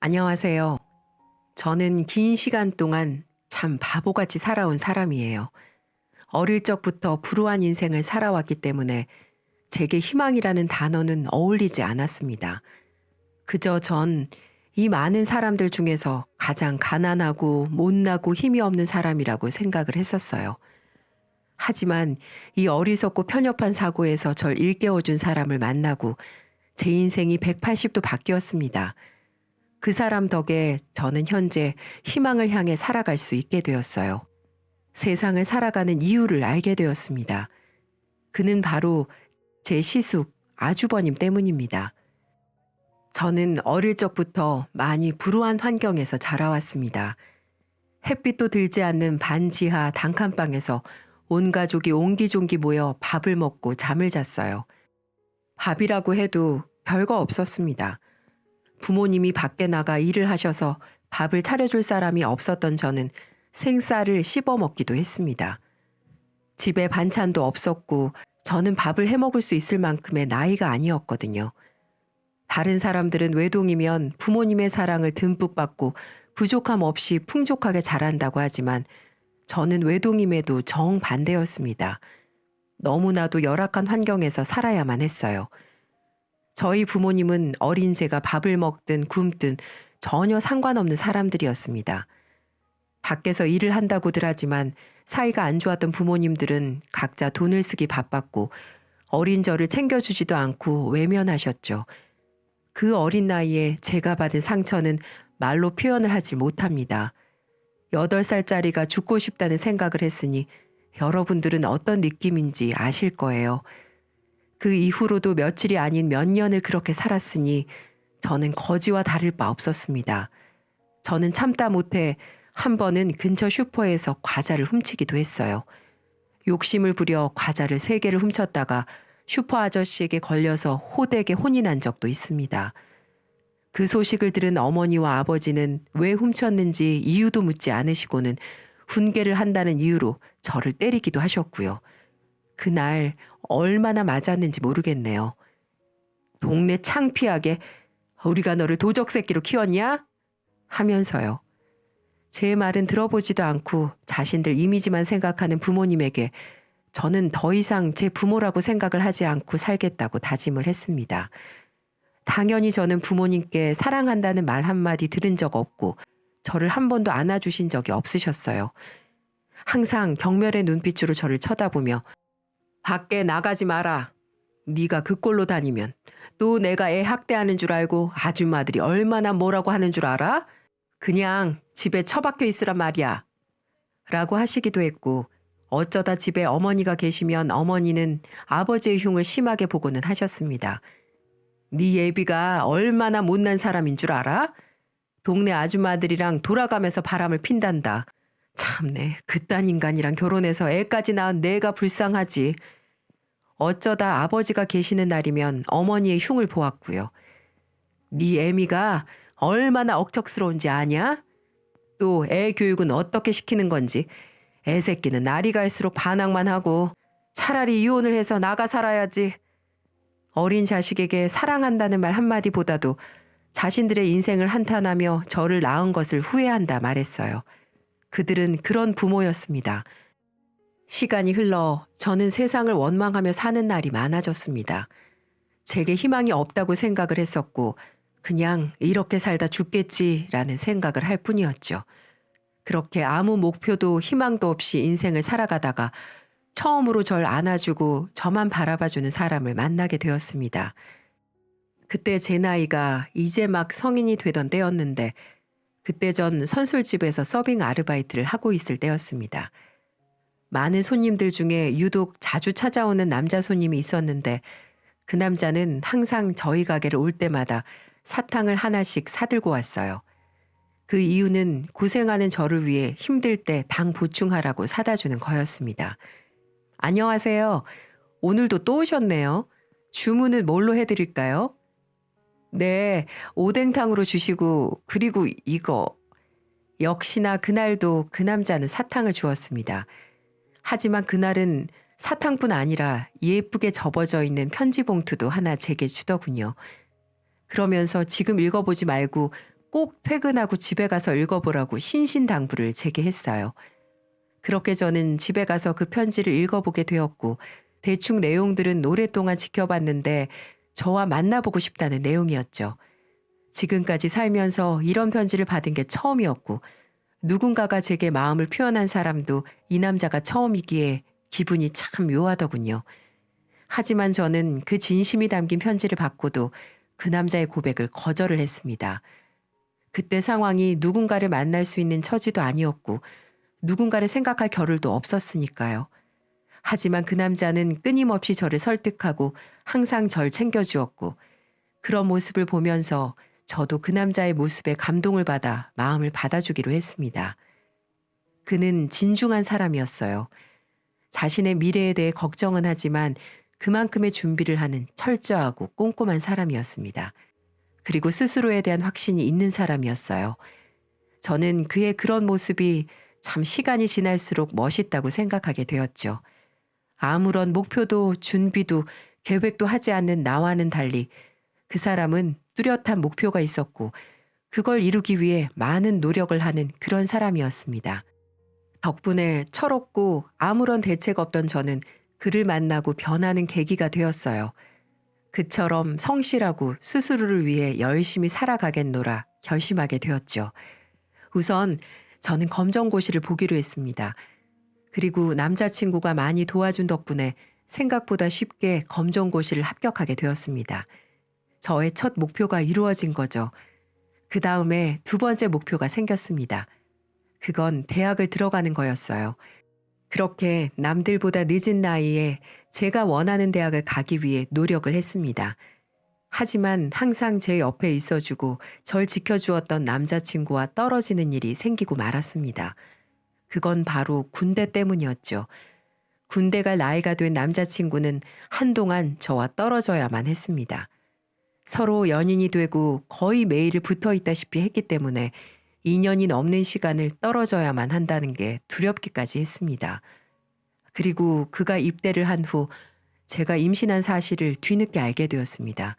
안녕하세요. 저는 긴 시간 동안 참 바보같이 살아온 사람이에요. 어릴 적부터 불우한 인생을 살아왔기 때문에 제게 희망이라는 단어는 어울리지 않았습니다. 그저 전 이 많은 사람들 중에서 가장 가난하고 못나고 힘이 없는 사람이라고 생각을 했었어요. 하지만 이 어리석고 편협한 사고에서 절 일깨워준 사람을 만나고 제 인생이 180도 바뀌었습니다. 그 사람 덕에 저는 현재 희망을 향해 살아갈 수 있게 되었어요. 세상을 살아가는 이유를 알게 되었습니다. 그는 바로 제 시숙 아주버님 때문입니다. 저는 어릴 적부터 많이 불우한 환경에서 자라왔습니다. 햇빛도 들지 않는 반지하 단칸방에서 온 가족이 옹기종기 모여 밥을 먹고 잠을 잤어요. 밥이라고 해도 별거 없었습니다. 부모님이 밖에 나가 일을 하셔서 밥을 차려줄 사람이 없었던 저는 생쌀을 씹어 먹기도 했습니다. 집에 반찬도 없었고 저는 밥을 해 먹을 수 있을 만큼의 나이가 아니었거든요. 다른 사람들은 외동이면 부모님의 사랑을 듬뿍 받고 부족함 없이 풍족하게 자란다고 하지만 저는 외동임에도 정반대였습니다. 너무나도 열악한 환경에서 살아야만 했어요. 저희 부모님은 어린 제가 밥을 먹든 굶든 전혀 상관없는 사람들이었습니다. 밖에서 일을 한다고들 하지만 사이가 안 좋았던 부모님들은 각자 돈을 쓰기 바빴고 어린 저를 챙겨주지도 않고 외면하셨죠. 그 어린 나이에 제가 받은 상처는 말로 표현을 하지 못합니다. 8살짜리가 죽고 싶다는 생각을 했으니 여러분들은 어떤 느낌인지 아실 거예요. 그 이후로도 며칠이 아닌 몇 년을 그렇게 살았으니 저는 거지와 다를 바 없었습니다. 저는 참다 못해 한 번은 근처 슈퍼에서 과자를 훔치기도 했어요. 욕심을 부려 과자를 3개를 훔쳤다가 슈퍼 아저씨에게 걸려서 호되게 혼이 난 적도 있습니다. 그 소식을 들은 어머니와 아버지는 왜 훔쳤는지 이유도 묻지 않으시고는 훈계를 한다는 이유로 저를 때리기도 하셨고요. 그날 얼마나 맞았는지 모르겠네요. 동네 창피하게 우리가 너를 도적 새끼로 키웠냐? 하면서요. 제 말은 들어보지도 않고 자신들 이미지만 생각하는 부모님에게 저는 더 이상 제 부모라고 생각을 하지 않고 살겠다고 다짐을 했습니다. 당연히 저는 부모님께 사랑한다는 말 한마디 들은 적 없고 저를 한 번도 안아주신 적이 없으셨어요. 항상 경멸의 눈빛으로 저를 쳐다보며 밖에 나가지 마라. 네가 그 꼴로 다니면 또 내가 애 학대하는 줄 알고 아줌마들이 얼마나 뭐라고 하는 줄 알아? 그냥 집에 처박혀 있으란 말이야. 라고 하시기도 했고 어쩌다 집에 어머니가 계시면 어머니는 아버지의 흉을 심하게 보고는 하셨습니다. 네 애비가 얼마나 못난 사람인 줄 알아? 동네 아줌마들이랑 돌아가면서 바람을 핀단다. 참내 그딴 인간이랑 결혼해서 애까지 낳은 내가 불쌍하지. 어쩌다 아버지가 계시는 날이면 어머니의 흉을 보았고요. 네 애미가 얼마나 억척스러운지 아냐? 또 애 교육은 어떻게 시키는 건지. 애 새끼는 날이 갈수록 반항만 하고 차라리 이혼을 해서 나가 살아야지. 어린 자식에게 사랑한다는 말 한마디보다도 자신들의 인생을 한탄하며 저를 낳은 것을 후회한다 말했어요. 그들은 그런 부모였습니다. 시간이 흘러 저는 세상을 원망하며 사는 날이 많아졌습니다. 제게 희망이 없다고 생각을 했었고 그냥 이렇게 살다 죽겠지라는 생각을 할 뿐이었죠. 그렇게 아무 목표도 희망도 없이 인생을 살아가다가 처음으로 절 안아주고 저만 바라봐주는 사람을 만나게 되었습니다. 그때 제 나이가 이제 막 성인이 되던 때였는데 그때 전 선술집에서 서빙 아르바이트를 하고 있을 때였습니다. 많은 손님들 중에 유독 자주 찾아오는 남자 손님이 있었는데 그 남자는 항상 저희 가게를 올 때마다 사탕을 하나씩 사들고 왔어요. 그 이유는 고생하는 저를 위해 힘들 때 당 보충하라고 사다 주는 거였습니다. 안녕하세요. 오늘도 또 오셨네요. 주문은 뭘로 해드릴까요? 네, 오뎅탕으로 주시고 그리고 이거. 역시나 그날도 그 남자는 사탕을 주었습니다. 하지만 그날은 사탕뿐 아니라 예쁘게 접어져 있는 편지 봉투도 하나 제게 주더군요. 그러면서 지금 읽어보지 말고 꼭 퇴근하고 집에 가서 읽어보라고 신신당부를 제게 했어요. 그렇게 저는 집에 가서 그 편지를 읽어보게 되었고 대충 내용들은 오랫동안 지켜봤는데 저와 만나보고 싶다는 내용이었죠. 지금까지 살면서 이런 편지를 받은 게 처음이었고 누군가가 제게 마음을 표현한 사람도 이 남자가 처음이기에 기분이 참 묘하더군요. 하지만 저는 그 진심이 담긴 편지를 받고도 그 남자의 고백을 거절을 했습니다. 그때 상황이 누군가를 만날 수 있는 처지도 아니었고 누군가를 생각할 겨를도 없었으니까요. 하지만 그 남자는 끊임없이 저를 설득하고 항상 절 챙겨주었고 그런 모습을 보면서 저도 그 남자의 모습에 감동을 받아 마음을 받아주기로 했습니다. 그는 진중한 사람이었어요. 자신의 미래에 대해 걱정은 하지만 그만큼의 준비를 하는 철저하고 꼼꼼한 사람이었습니다. 그리고 스스로에 대한 확신이 있는 사람이었어요. 저는 그의 그런 모습이 참 시간이 지날수록 멋있다고 생각하게 되었죠. 아무런 목표도 준비도 계획도 하지 않는 나와는 달리 그 사람은 뚜렷한 목표가 있었고 그걸 이루기 위해 많은 노력을 하는 그런 사람이었습니다. 덕분에 철없고 아무런 대책 없던 저는 그를 만나고 변하는 계기가 되었어요. 그처럼 성실하고 스스로를 위해 열심히 살아가겠노라 결심하게 되었죠. 우선 저는 검정고시를 보기로 했습니다. 그리고 남자친구가 많이 도와준 덕분에 생각보다 쉽게 검정고시를 합격하게 되었습니다. 저의 첫 목표가 이루어진 거죠. 그 다음에 두 번째 목표가 생겼습니다. 그건 대학을 들어가는 거였어요. 그렇게 남들보다 늦은 나이에 제가 원하는 대학을 가기 위해 노력을 했습니다. 하지만 항상 제 옆에 있어주고 절 지켜주었던 남자친구와 떨어지는 일이 생기고 말았습니다. 그건 바로 군대 때문이었죠. 군대 갈 나이가 된 남자친구는 한동안 저와 떨어져야만 했습니다. 서로 연인이 되고 거의 매일 붙어 있다시피 했기 때문에 2년이 넘는 시간을 떨어져야만 한다는 게 두렵기까지 했습니다. 그리고 그가 입대를 한 후 제가 임신한 사실을 뒤늦게 알게 되었습니다.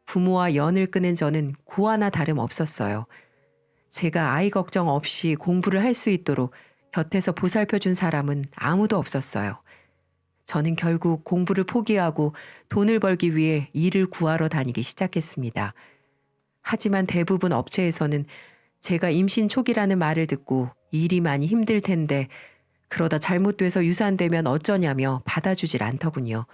부모와 연을 끊은 저는 고아나 다름없었어요. 제가 아이 걱정 없이 공부를 할 수 있도록 곁에서 보살펴준 사람은 아무도 없었어요. 저는 결국 공부를 포기하고 돈을 벌기 위해 일을 구하러 다니기 시작했습니다. 하지만 대부분 업체에서는 제가 임신 초기라는 말을 듣고 일이 많이 힘들 텐데 그러다 잘못돼서 유산되면 어쩌냐며 받아주질 않더군요.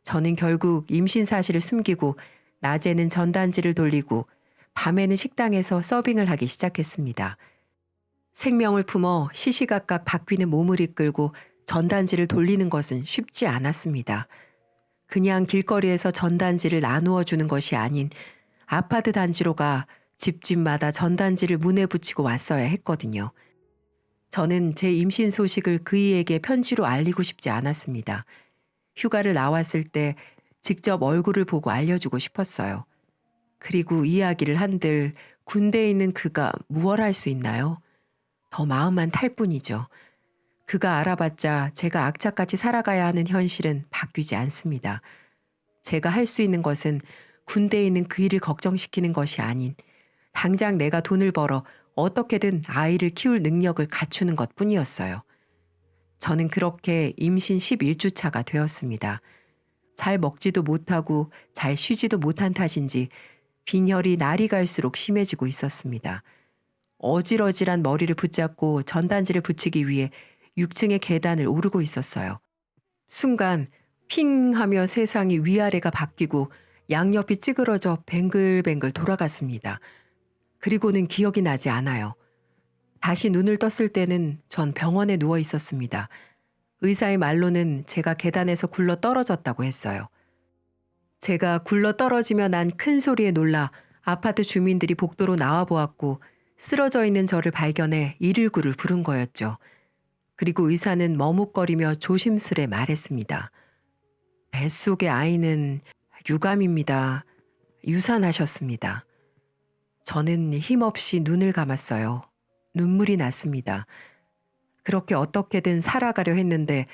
저는 결국 임신 사실을 숨기고 낮에는 전단지를 돌리고 밤에는 식당에서 서빙을 하기 시작했습니다. 생명을 품어 시시각각 바뀌는 몸을 이끌고 전단지를 돌리는 것은 쉽지 않았습니다. 그냥 길거리에서 전단지를 나누어 주는 것이 아닌 아파트 단지로 가 집집마다 전단지를 문에 붙이고 왔어야 했거든요. 저는 제 임신 소식을 그이에게 편지로 알리고 싶지 않았습니다. 휴가를 나왔을 때 직접 얼굴을 보고 알려주고 싶었어요. 그리고 이야기를 한들 군대에 있는 그가 무얼 할 수 있나요? 더 마음만 탈 뿐이죠. 그가 알아봤자 제가 악착같이 살아가야 하는 현실은 바뀌지 않습니다. 제가 할 수 있는 것은 군대에 있는 그 일을 걱정시키는 것이 아닌 당장 내가 돈을 벌어 어떻게든 아이를 키울 능력을 갖추는 것뿐이었어요. 저는 그렇게 임신 11주 차가 되었습니다. 잘 먹지도 못하고 잘 쉬지도 못한 탓인지 빈혈이 날이 갈수록 심해지고 있었습니다. 어질어질한 머리를 붙잡고 전단지를 붙이기 위해 6층의 계단을 오르고 있었어요. 순간 핑 하며 세상이 위아래가 바뀌고 양옆이 찌그러져 뱅글뱅글 돌아갔습니다. 그리고는 기억이 나지 않아요. 다시 눈을 떴을 때는 전 병원에 누워 있었습니다. 의사의 말로는 제가 계단에서 굴러 떨어졌다고 했어요. 제가 굴러 떨어지며 난 큰 소리에 놀라 아파트 주민들이 복도로 나와 보았고 쓰러져 있는 저를 발견해 119를 부른 거였죠. 그리고 의사는 머뭇거리며 조심스레 말했습니다. 뱃속의 아이는 유감입니다. 유산하셨습니다. 저는 힘없이 눈을 감았어요. 눈물이 났습니다. 그렇게 어떻게든 살아가려 했는데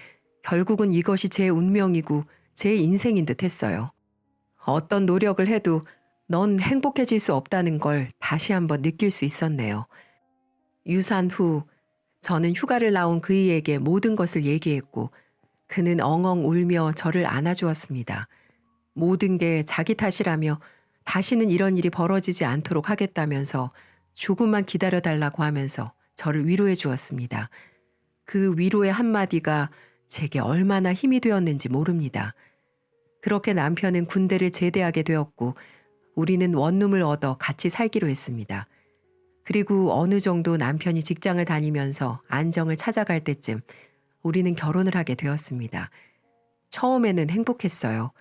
결국은 이것이 제 운명이고 제 인생인 듯 했어요. 어떤 노력을 해도 넌 행복해질 수 없다는 걸 다시 한번 느낄 수 있었네요. 유산 후 저는 휴가를 나온 그이에게 모든 것을 얘기했고 그는 엉엉 울며 저를 안아주었습니다. 모든 게 자기 탓이라며 다시는 이런 일이 벌어지지 않도록 하겠다면서 조금만 기다려달라고 하면서 저를 위로해 주었습니다. 그 위로의 한마디가 제게 얼마나 힘이 되었는지 모릅니다. 그렇게 남편은 군대를 제대하게 되었고 우리는 원룸을 얻어 같이 살기로 했습니다. 그리고 어느 정도 남편이 직장을 다니면서 안정을 찾아갈 때쯤 우리는 결혼을 하게 되었습니다. 처음에는 행복했어요.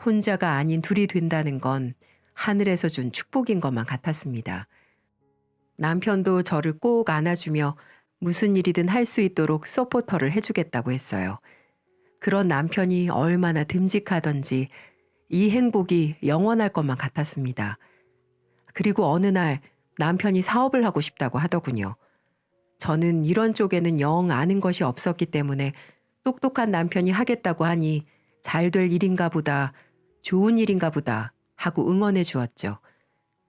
혼자가 아닌 둘이 된다는 건 하늘에서 준 축복인 것만 같았습니다. 남편도 저를 꼭 안아주며 무슨 일이든 할 수 있도록 서포터를 해주겠다고 했어요. 그런 남편이 얼마나 듬직하던지 이 행복이 영원할 것만 같았습니다. 그리고 어느 날 남편이 사업을 하고 싶다고 하더군요. 저는 이런 쪽에는 영 아는 것이 없었기 때문에 똑똑한 남편이 하겠다고 하니 잘 될 일인가 보다, 좋은 일인가 보다 하고 응원해 주었죠.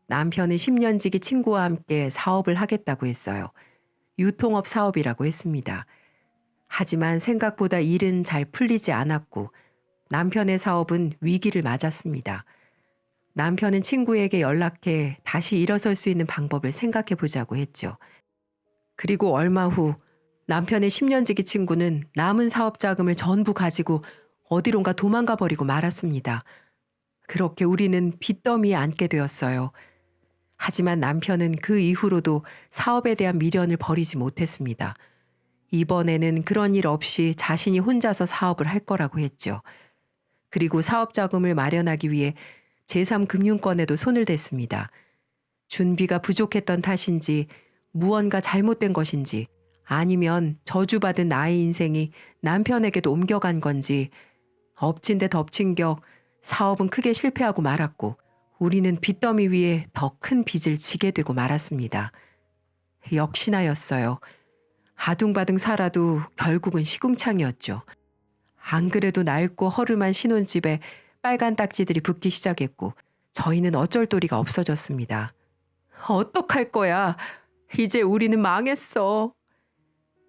남편은 10년 지기 친구와 함께 사업을 하겠다고 했어요. 유통업 사업이라고 했습니다. 하지만 생각보다 일은 잘 풀리지 않았고 남편의 사업은 위기를 맞았습니다. 남편은 친구에게 연락해 다시 일어설 수 있는 방법을 생각해 보자고 했죠. 그리고 얼마 후 남편의 10년 지기 친구는 남은 사업 자금을 전부 가지고 어디론가 도망가 버리고 말았습니다. 그렇게 우리는 빚더미에 앉게 되었어요. 하지만 남편은 그 이후로도 사업에 대한 미련을 버리지 못했습니다. 이번에는 그런 일 없이 자신이 혼자서 사업을 할 거라고 했죠. 그리고 사업 자금을 마련하기 위해 제3금융권에도 손을 댔습니다. 준비가 부족했던 탓인지 무언가 잘못된 것인지 아니면 저주받은 나의 인생이 남편에게도 옮겨간 건지 엎친 데 덮친 격 사업은 크게 실패하고 말았고 우리는 빚더미 위에 더 큰 빚을 지게 되고 말았습니다. 역시나였어요. 아둥바둥 살아도 결국은 시궁창이었죠. 안 그래도 낡고 허름한 신혼집에 빨간 딱지들이 붙기 시작했고 저희는 어쩔 도리가 없어졌습니다. 어떡할 거야? 이제 우리는 망했어.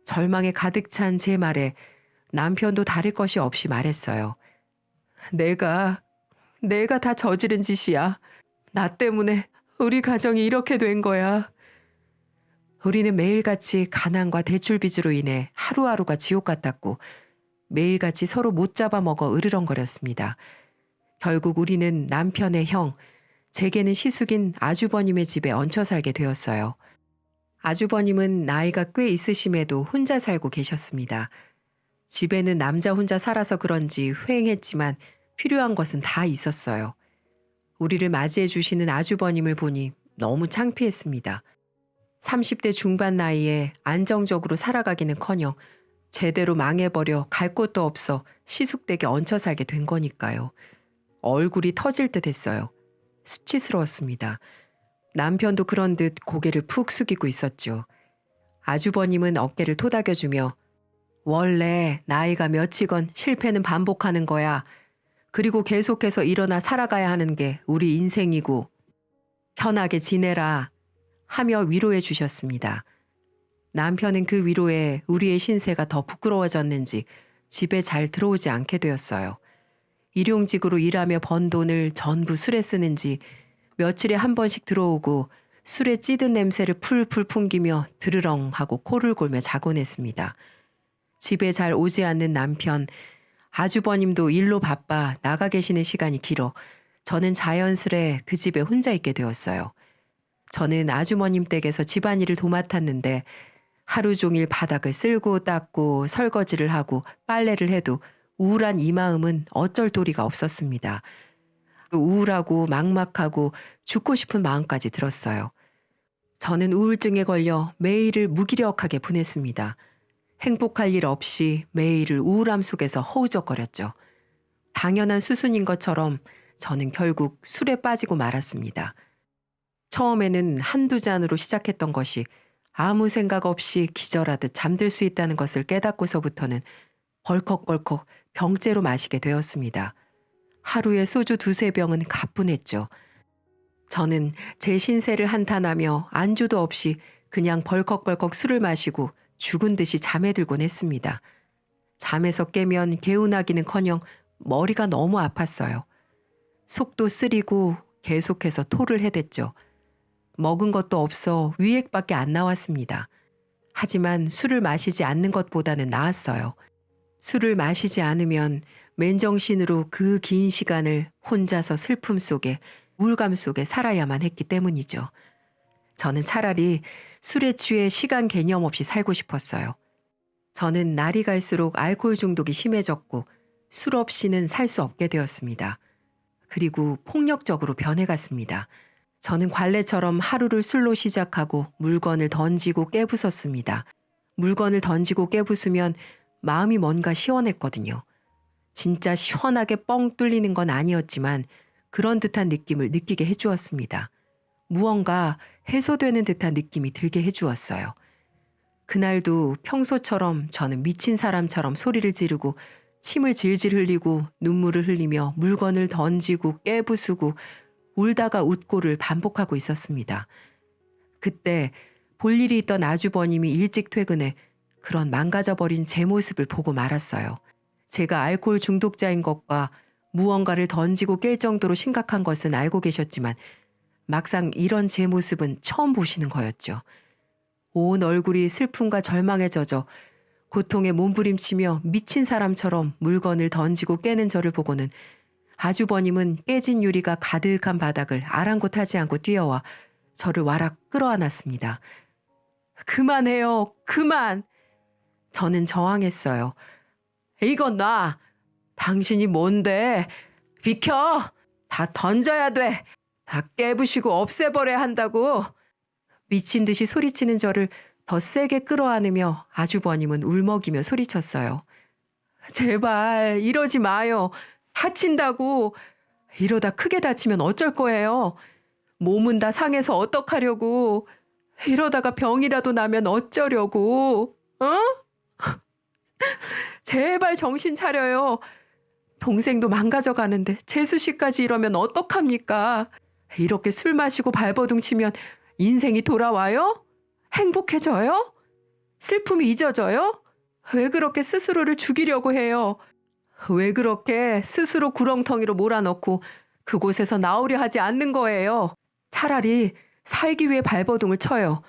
절망에 가득 찬 제 말에 남편도 다를 것이 없이 말했어요. 내가 다 저지른 짓이야. 나 때문에 우리 가정이 이렇게 된 거야. 우리는 매일같이 가난과 대출빚으로 인해 하루하루가 지옥 같았고 매일같이 서로 못 잡아먹어 으르렁거렸습니다. 결국 우리는 남편의 형, 제게는 시숙인 아주버님의 집에 얹혀 살게 되었어요. 아주버님은 나이가 꽤 있으심에도 혼자 살고 계셨습니다. 집에는 남자 혼자 살아서 그런지 휑했지만 필요한 것은 다 있었어요. 우리를 맞이해 주시는 아주버님을 보니 너무 창피했습니다. 30대 중반 나이에 안정적으로 살아가기는커녕 제대로 망해버려 갈 곳도 없어 시숙댁에 얹혀 살게 된 거니까요. 얼굴이 터질 듯 했어요. 수치스러웠습니다. 남편도 그런 듯 고개를 푹 숙이고 있었죠. 아주버님은 어깨를 토닥여주며 원래 나이가 몇이건 실패는 반복하는 거야. 그리고 계속해서 일어나 살아가야 하는 게 우리 인생이고 편하게 지내라 하며 위로해 주셨습니다. 남편은 그 위로에 우리의 신세가 더 부끄러워졌는지 집에 잘 들어오지 않게 되었어요. 일용직으로 일하며 번 돈을 전부 술에 쓰는지 며칠에 한 번씩 들어오고 술에 찌든 냄새를 풀풀 풍기며 드르렁 하고 코를 골며 자곤 했습니다. 집에 잘 오지 않는 남편, 아주버님도 일로 바빠 나가 계시는 시간이 길어 저는 자연스레 그 집에 혼자 있게 되었어요. 저는 아주머님 댁에서 집안일을 도맡았는데 하루 종일 바닥을 쓸고 닦고 설거지를 하고 빨래를 해도 우울한 이 마음은 어쩔 도리가 없었습니다. 우울하고 막막하고 죽고 싶은 마음까지 들었어요. 저는 우울증에 걸려 매일을 무기력하게 보냈습니다. 행복할 일 없이 매일을 우울함 속에서 허우적거렸죠. 당연한 수순인 것처럼 저는 결국 술에 빠지고 말았습니다. 처음에는 한두 잔으로 시작했던 것이 아무 생각 없이 기절하듯 잠들 수 있다는 것을 깨닫고서부터는 벌컥벌컥 병째로 마시게 되었습니다. 하루에 소주 두세 병은 가뿐했죠. 저는 제 신세를 한탄하며 안주도 없이 그냥 벌컥벌컥 술을 마시고 죽은 듯이 잠에 들곤 했습니다. 잠에서 깨면 개운하기는커녕 머리가 너무 아팠어요. 속도 쓰리고 계속해서 토를 해댔죠. 먹은 것도 없어 위액밖에 안 나왔습니다. 하지만 술을 마시지 않는 것보다는 나았어요. 술을 마시지 않으면 맨정신으로 그 긴 시간을 혼자서 슬픔 속에 우울감 속에 살아야만 했기 때문이죠. 저는 차라리 술에 취해 시간 개념 없이 살고 싶었어요. 저는 날이 갈수록 알코올 중독이 심해졌고 술 없이는 살 수 없게 되었습니다. 그리고 폭력적으로 변해갔습니다. 저는 관례처럼 하루를 술로 시작하고 물건을 던지고 깨부쉈습니다. 물건을 던지고 깨부수면 마음이 뭔가 시원했거든요. 진짜 시원하게 뻥 뚫리는 건 아니었지만 그런 듯한 느낌을 느끼게 해주었습니다. 무언가 해소되는 듯한 느낌이 들게 해주었어요. 그날도 평소처럼 저는 미친 사람처럼 소리를 지르고 침을 질질 흘리고 눈물을 흘리며 물건을 던지고 깨부수고 울다가 웃고를 반복하고 있었습니다. 그때 볼 일이 있던 아주버님이 일찍 퇴근해 그런 망가져버린 제 모습을 보고 말았어요. 제가 알코올 중독자인 것과 무언가를 던지고 깰 정도로 심각한 것은 알고 계셨지만 막상 이런 제 모습은 처음 보시는 거였죠. 온 얼굴이 슬픔과 절망에 젖어 고통에 몸부림치며 미친 사람처럼 물건을 던지고 깨는 저를 보고는 아주버님은 깨진 유리가 가득한 바닥을 아랑곳하지 않고 뛰어와 저를 와락 끌어안았습니다. 그만해요. 그만. 저는 저항했어요. 이건 놔. 당신이 뭔데? 비켜. 다 던져야 돼. 다 깨부시고 없애버려야 한다고. 미친 듯이 소리치는 저를 더 세게 끌어안으며 아주버님은 울먹이며 소리쳤어요. 제발 이러지 마요. 다친다고. 이러다 크게 다치면 어쩔 거예요. 몸은 다 상해서 어떡하려고. 이러다가 병이라도 나면 어쩌려고. 어? 제발 정신 차려요. 동생도 망가져 가는데 재수 씨까지 이러면 어떡합니까? 이렇게 술 마시고 발버둥 치면 인생이 돌아와요? 행복해져요? 슬픔이 잊어져요? 왜 그렇게 스스로를 죽이려고 해요? 왜 그렇게 스스로 구렁텅이로 몰아넣고 그곳에서 나오려 하지 않는 거예요? 차라리 살기 위해 발버둥을 쳐요.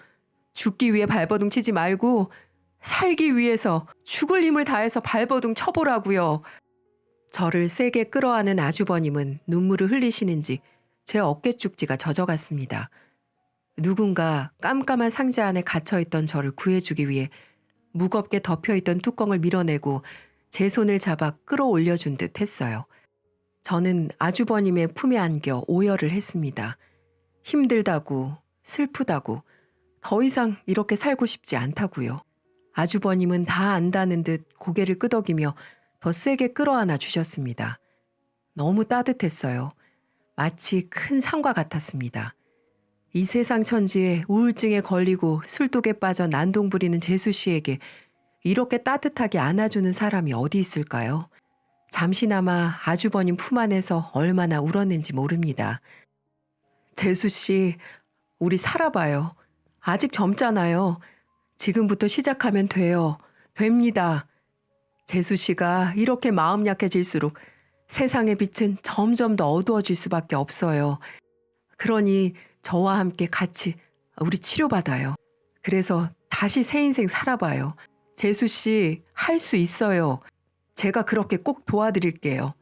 죽기 위해 발버둥 치지 말고 살기 위해서 죽을 힘을 다해서 발버둥 쳐보라고요. 저를 세게 끌어안은 아주버님은 눈물을 흘리시는지 제 어깨쪽지가 젖어갔습니다. 누군가 깜깜한 상자 안에 갇혀있던 저를 구해주기 위해 무겁게 덮여있던 뚜껑을 밀어내고 제 손을 잡아 끌어올려준 듯 했어요. 저는 아주버님의 품에 안겨 오열을 했습니다. 힘들다고, 슬프다고, 더 이상 이렇게 살고 싶지 않다고요. 아주버님은 다 안다는 듯 고개를 끄덕이며 더 세게 끌어안아 주셨습니다. 너무 따뜻했어요. 마치 큰 산과 같았습니다. 이 세상 천지에 우울증에 걸리고 술독에 빠져 난동 부리는 재수 씨에게 이렇게 따뜻하게 안아주는 사람이 어디 있을까요? 잠시나마 아주버님 품 안에서 얼마나 울었는지 모릅니다. 재수 씨, 우리 살아봐요. 아직 젊잖아요. 지금부터 시작하면 돼요. 됩니다. 재수 씨가 이렇게 마음 약해질수록 세상의 빛은 점점 더 어두워질 수밖에 없어요. 그러니 저와 함께 같이 우리 치료받아요. 그래서 다시 새 인생 살아봐요. 재수 씨, 할 수 있어요. 제가 그렇게 꼭 도와드릴게요.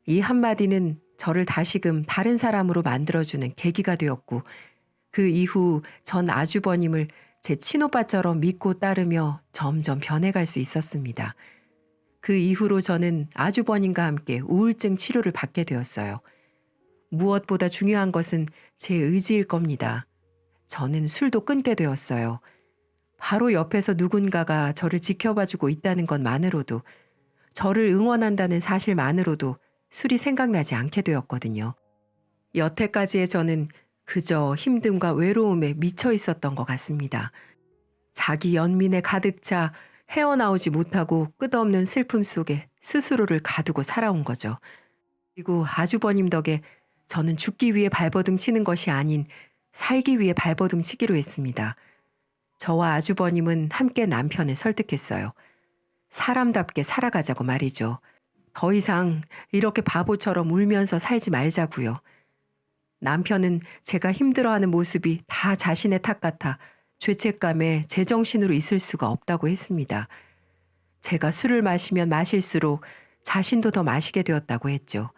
이 한마디는 저를 다시금 다른 사람으로 만들어주는 계기가 되었고 그 이후 전 아주버님을 제 친오빠처럼 믿고 따르며 점점 변해갈 수 있었습니다. 그 이후로 저는 아주버님과 함께 우울증 치료를 받게 되었어요. 무엇보다 중요한 것은 제 의지일 겁니다. 저는 술도 끊게 되었어요. 바로 옆에서 누군가가 저를 지켜봐주고 있다는 것만으로도, 저를 응원한다는 사실만으로도 술이 생각나지 않게 되었거든요. 여태까지의 저는 그저 힘듦과 외로움에 미쳐 있었던 것 같습니다. 자기 연민에 가득 차 헤어나오지 못하고 끝없는 슬픔 속에 스스로를 가두고 살아온 거죠. 그리고 아주버님 덕에 저는 죽기 위해 발버둥 치는 것이 아닌 살기 위해 발버둥 치기로 했습니다. 저와 아주버님은 함께 남편을 설득했어요. 사람답게 살아가자고 말이죠. 더 이상 이렇게 바보처럼 울면서 살지 말자고요. 남편은 제가 힘들어하는 모습이 다 자신의 탓 같아 죄책감에 제정신으로 있을 수가 없다고 했습니다. 제가 술을 마시면 마실수록 자신도 더 마시게 되었다고 했죠.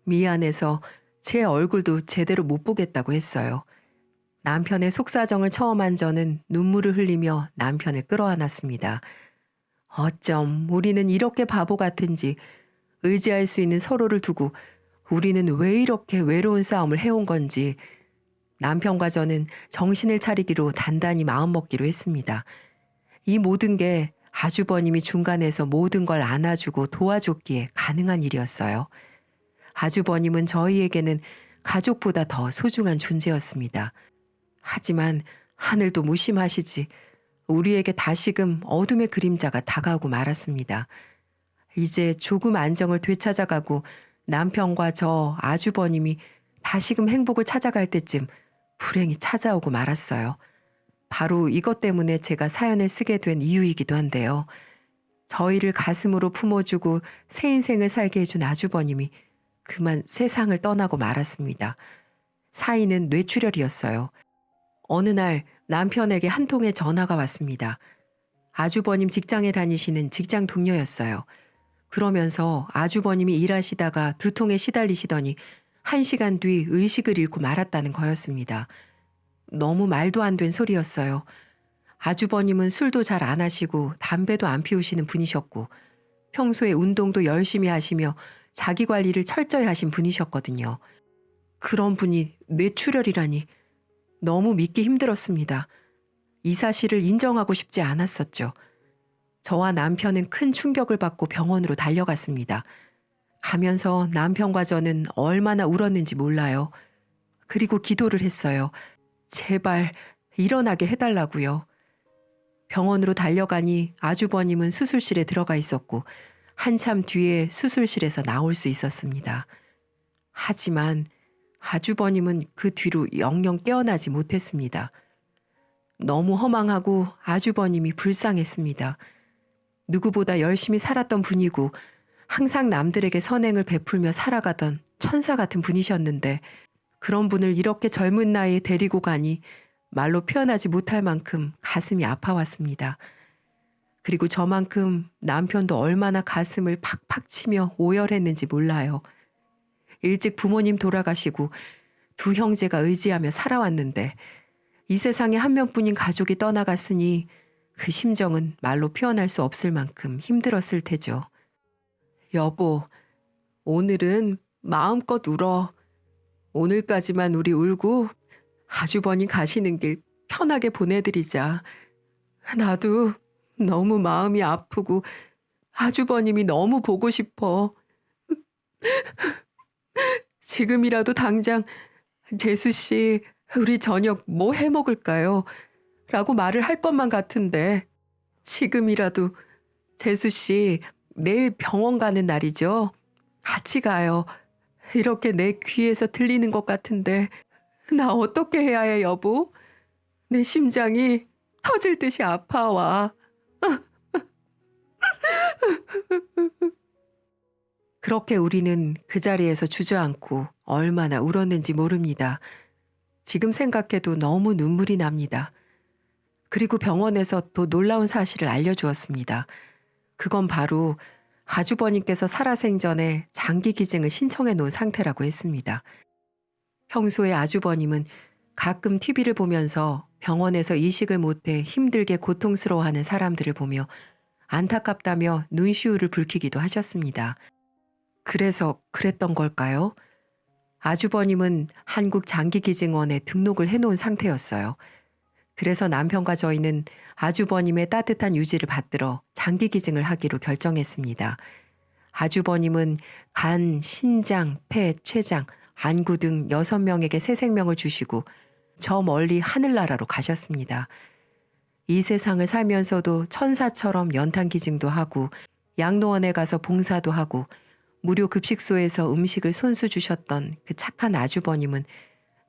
미안해서 제 얼굴도 제대로 못 보겠다고 했어요. 남편의 속사정을 처음 한 저는 눈물을 흘리며 남편을 끌어안았습니다. 어쩜 우리는 이렇게 바보 같은지, 의지할 수 있는 서로를 두고 우리는 왜 이렇게 외로운 싸움을 해온 건지 남편과 저는 정신을 차리기로 단단히 마음먹기로 했습니다. 이 모든 게 아주버님이 중간에서 모든 걸 안아주고 도와줬기에 가능한 일이었어요. 아주버님은 저희에게는 가족보다 더 소중한 존재였습니다. 하지만 하늘도 무심하시지 우리에게 다시금 어둠의 그림자가 다가오고 말았습니다. 이제 조금 안정을 되찾아가고 남편과 저 아주버님이 다시금 행복을 찾아갈 때쯤 불행이 찾아오고 말았어요. 바로 이것 때문에 제가 사연을 쓰게 된 이유이기도 한데요. 저희를 가슴으로 품어주고 새 인생을 살게 해준 아주버님이 그만 세상을 떠나고 말았습니다. 사인은 뇌출혈이었어요. 어느 날 남편에게 한 통의 전화가 왔습니다. 아주버님 직장에 다니시는 직장 동료였어요. 그러면서 아주버님이 일하시다가 두통에 시달리시더니 1시간 뒤 의식을 잃고 말았다는 거였습니다. 너무 말도 안 된 소리였어요. 아주버님은 술도 잘 안 하시고 담배도 안 피우시는 분이셨고 평소에 운동도 열심히 하시며 자기 관리를 철저히 하신 분이셨거든요. 그런 분이 뇌출혈이라니 너무 믿기 힘들었습니다. 이 사실을 인정하고 싶지 않았었죠. 저와 남편은 큰 충격을 받고 병원으로 달려갔습니다. 가면서 남편과 저는 얼마나 울었는지 몰라요. 그리고 기도를 했어요. 제발 일어나게 해달라고요. 병원으로 달려가니 아주버님은 수술실에 들어가 있었고 한참 뒤에 수술실에서 나올 수 있었습니다. 하지만 아주버님은 그 뒤로 영영 깨어나지 못했습니다. 너무 허망하고 아주버님이 불쌍했습니다. 누구보다 열심히 살았던 분이고 항상 남들에게 선행을 베풀며 살아가던 천사 같은 분이셨는데 그런 분을 이렇게 젊은 나이에 데리고 가니 말로 표현하지 못할 만큼 가슴이 아파왔습니다. 그리고 저만큼 남편도 얼마나 가슴을 팍팍 치며 오열했는지 몰라요. 일찍 부모님 돌아가시고 두 형제가 의지하며 살아왔는데 이 세상에 한 명뿐인 가족이 떠나갔으니 그 심정은 말로 표현할 수 없을 만큼 힘들었을 테죠. 여보, 오늘은 마음껏 울어. 오늘까지만 우리 울고 아주버님 가시는 길 편하게 보내드리자. 나도 너무 마음이 아프고 아주버님이 너무 보고 싶어. 지금이라도 당장 재수 씨, 우리 저녁 뭐 해 먹을까요? 라고 말을 할 것만 같은데 지금이라도 재수 씨, 내일 병원 가는 날이죠? 같이 가요. 이렇게 내 귀에서 들리는 것 같은데 나 어떻게 해야 해, 여보? 내 심장이 터질 듯이 아파와. 그렇게 우리는 그 자리에서 주저앉고 얼마나 울었는지 모릅니다. 지금 생각해도 너무 눈물이 납니다. 그리고 병원에서 또 놀라운 사실을 알려주었습니다. 그건 바로 아주버님께서 살아생전에 장기 기증을 신청해 놓은 상태라고 했습니다. 평소에 아주버님은 가끔 TV를 보면서 병원에서 이식을 못해 힘들게 고통스러워하는 사람들을 보며 안타깝다며 눈시울을 붉히기도 하셨습니다. 그래서 그랬던 걸까요? 아주버님은 한국장기기증원에 등록을 해놓은 상태였어요. 그래서 남편과 저희는 아주버님의 따뜻한 유지를 받들어 장기기증을 하기로 결정했습니다. 아주버님은 간, 신장, 폐, 췌장, 안구 등 6명에게 새 생명을 주시고 저 멀리 하늘나라로 가셨습니다. 이 세상을 살면서도 천사처럼 연탄기증도 하고 양로원에 가서 봉사도 하고 무료 급식소에서 음식을 손수 주셨던 그 착한 아주버님은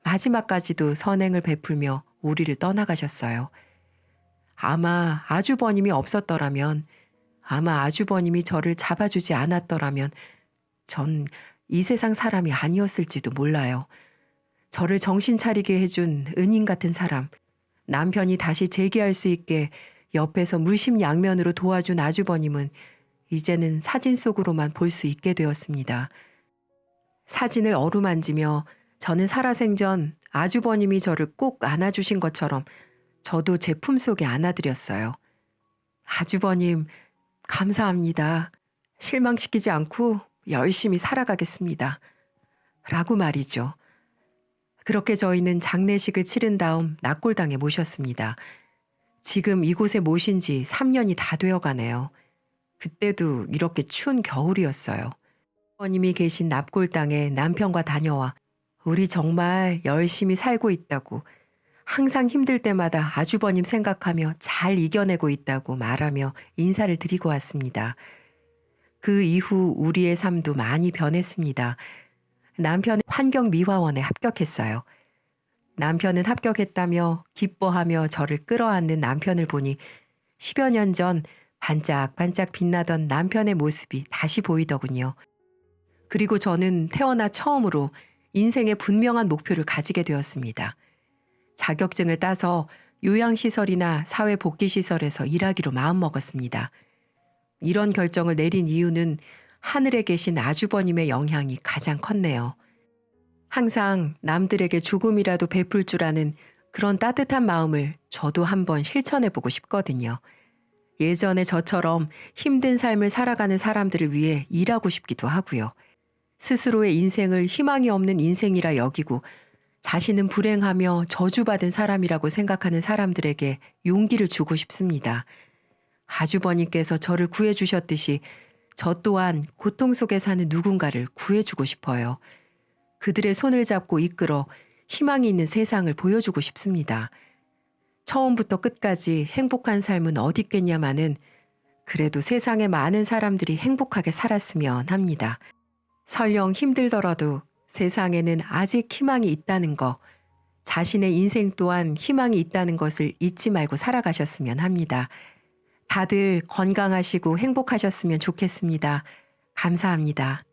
마지막까지도 선행을 베풀며 우리를 떠나가셨어요. 아마 아주버님이 없었더라면, 아마 아주버님이 저를 잡아주지 않았더라면 전 이 세상 사람이 아니었을지도 몰라요. 저를 정신 차리게 해준 은인 같은 사람, 남편이 다시 재기할 수 있게 옆에서 물심양면으로 도와준 아주버님은 이제는 사진 속으로만 볼 수 있게 되었습니다. 사진을 어루만지며 저는 살아생전 아주버님이 저를 꼭 안아주신 것처럼 저도 제 품속에 안아드렸어요. 아주버님, 감사합니다. 실망시키지 않고 열심히 살아가겠습니다. 라고 말이죠. 그렇게 저희는 장례식을 치른 다음 납골당에 모셨습니다. 지금 이곳에 모신 지 3년이 다 되어 가네요. 그때도 이렇게 추운 겨울이었어요. 아버님이 계신 납골당에 남편과 다녀와 우리 정말 열심히 살고 있다고, 항상 힘들 때마다 아주버님 생각하며 잘 이겨내고 있다고 말하며 인사를 드리고 왔습니다. 그 이후 우리의 삶도 많이 변했습니다. 남편은 환경미화원에 합격했어요. 남편은 합격했다며 기뻐하며 저를 끌어안는 남편을 보니 10여 년 전 반짝반짝 빛나던 남편의 모습이 다시 보이더군요. 그리고 저는 태어나 처음으로 인생의 분명한 목표를 가지게 되었습니다. 자격증을 따서 요양시설이나 사회복지시설에서 일하기로 마음먹었습니다. 이런 결정을 내린 이유는 하늘에 계신 아주버님의 영향이 가장 컸네요. 항상 남들에게 조금이라도 베풀 줄 아는 그런 따뜻한 마음을 저도 한번 실천해보고 싶거든요. 예전에 저처럼 힘든 삶을 살아가는 사람들을 위해 일하고 싶기도 하고요. 스스로의 인생을 희망이 없는 인생이라 여기고 자신은 불행하며 저주받은 사람이라고 생각하는 사람들에게 용기를 주고 싶습니다. 아주버님께서 저를 구해주셨듯이 저 또한 고통 속에 사는 누군가를 구해주고 싶어요. 그들의 손을 잡고 이끌어 희망이 있는 세상을 보여주고 싶습니다. 처음부터 끝까지 행복한 삶은 어디 있겠냐마는 그래도 세상에 많은 사람들이 행복하게 살았으면 합니다. 설령 힘들더라도 세상에는 아직 희망이 있다는 거, 자신의 인생 또한 희망이 있다는 것을 잊지 말고 살아가셨으면 합니다. 다들 건강하시고 행복하셨으면 좋겠습니다. 감사합니다.